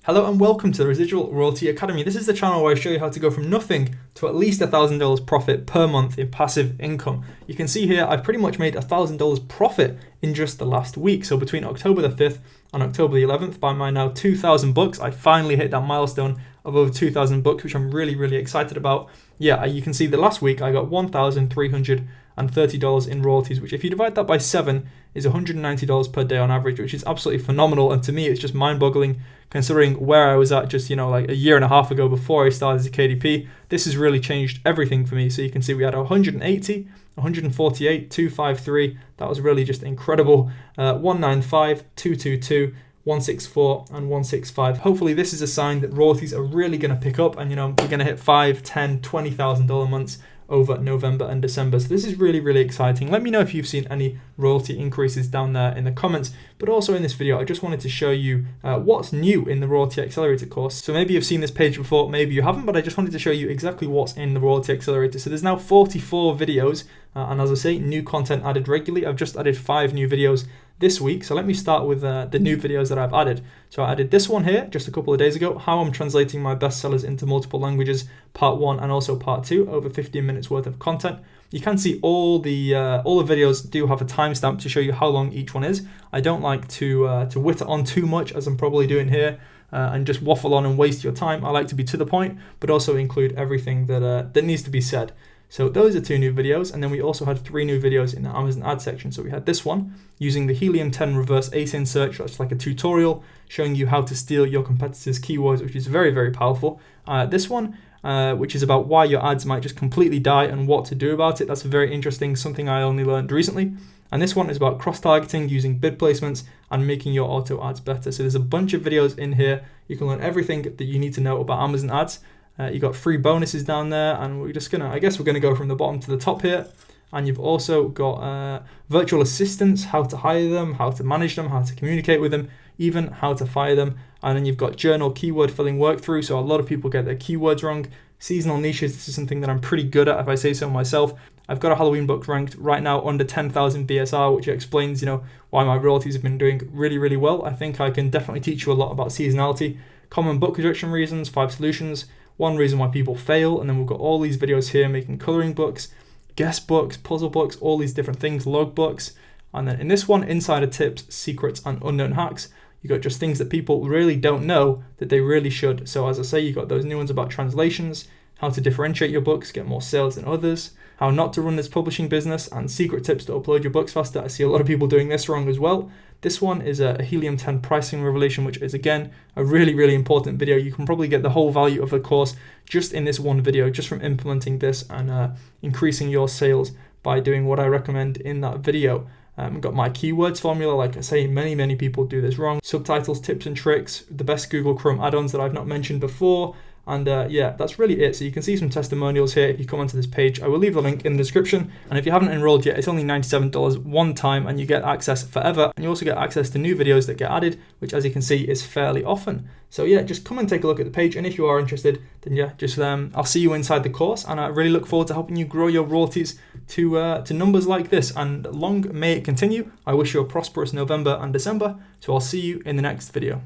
Hello and welcome to the Residual Royalty Academy. This is the channel where I show you how to go from nothing to at least $1,000 profit per month in passive income. You can see here I've pretty much made $1,000 profit in just the last week. So between October the 5th and October the 11th, by my now 2,000 books, I finally hit that milestone of over 2,000 books, which I'm really excited about. Yeah, you can see the last week I got $1,330 in royalties, which if you divide that by 7 is $190 per day on average, which is absolutely phenomenal. And to me, it's just mind-boggling considering where I was at just, like a year and a half ago before I started as a KDP. This has really changed everything for me. So you can see we had 180, 148, 253. That was really just incredible. 195, 222, 164 and 165. Hopefully this is a sign that royalties are really going to pick up and we're going to hit $5,000, $10,000, $20,000 months over November and December. So this is really exciting. Let me know if you've seen any royalty increases down there in the comments. But also in this video, I just wanted to show you what's new in the Royalty Accelerator course. So maybe you've seen this page before, maybe you haven't, but I just wanted to show you exactly what's in the Royalty Accelerator. So there's now 44 videos, and as I say, new content added regularly. I've just added 5 new videos this week. So let me start with the new videos that I've added. So I added this one here just a couple of days ago, how I'm translating my bestsellers into multiple languages, part 1 and also part 2, over 15 minutes worth of content. You can see all the videos do have a timestamp to show you how long each one is. I don't like to witter on too much, as I'm probably doing here, and just waffle on and waste your time. I like to be to the point, but also include everything that needs to be said. So those are 2 new videos, and then we also had 3 new videos in the Amazon ad section. So we had this one using the Helium 10 reverse async search. That's like a tutorial showing you how to steal your competitors' keywords, which is very powerful. This one, which is about why your ads might just completely die and what to do about it. That's very interesting, something I only learned recently. And this one is about cross-targeting using bid placements and making your auto ads better. So there's a bunch of videos in here. You can learn everything that you need to know about Amazon ads. You got free bonuses down there, and we're gonna go from the bottom to the top here. And you've also got virtual assistants, how to hire them, how to manage them, how to communicate with them, even how to fire them. And then you've got journal keyword filling work through. So a lot of people get their keywords wrong. Seasonal niches, this is something that I'm pretty good at, if I say so myself. I've got a Halloween book ranked right now under 10,000 BSR, which explains, why my royalties have been doing really well. I think I can definitely teach you a lot about seasonality, common book rejection reasons, 5 solutions, 1 reason why people fail, and then we've got all these videos here making coloring books, guest books, puzzle books, all these different things, log books. And then in this one, insider tips, secrets, and unknown hacks. You got just things that people really don't know that they really should. So as I say, you got those new ones about translations, how to differentiate your books, get more sales than others, how not to run this publishing business, and secret tips to upload your books faster. I see a lot of people doing this wrong as well. This one is a Helium 10 pricing revelation, which is again a really important video. You can probably get the whole value of the course just in this one video, just from implementing this and increasing your sales by doing what I recommend in that video. I've got my keywords formula. Like I say, many people do this wrong. Subtitles, tips and tricks, the best Google Chrome add-ons that I've not mentioned before. And yeah, that's really it. So you can see some testimonials here if you come onto this page. I will leave the link in the description. And if you haven't enrolled yet, it's only $97 one time and you get access forever. And you also get access to new videos that get added, which as you can see is fairly often. So yeah, just come and take a look at the page. And if you are interested, then yeah, just I'll see you inside the course. And I really look forward to helping you grow your royalties to numbers like this. And long may it continue. I wish you a prosperous November and December. So I'll see you in the next video.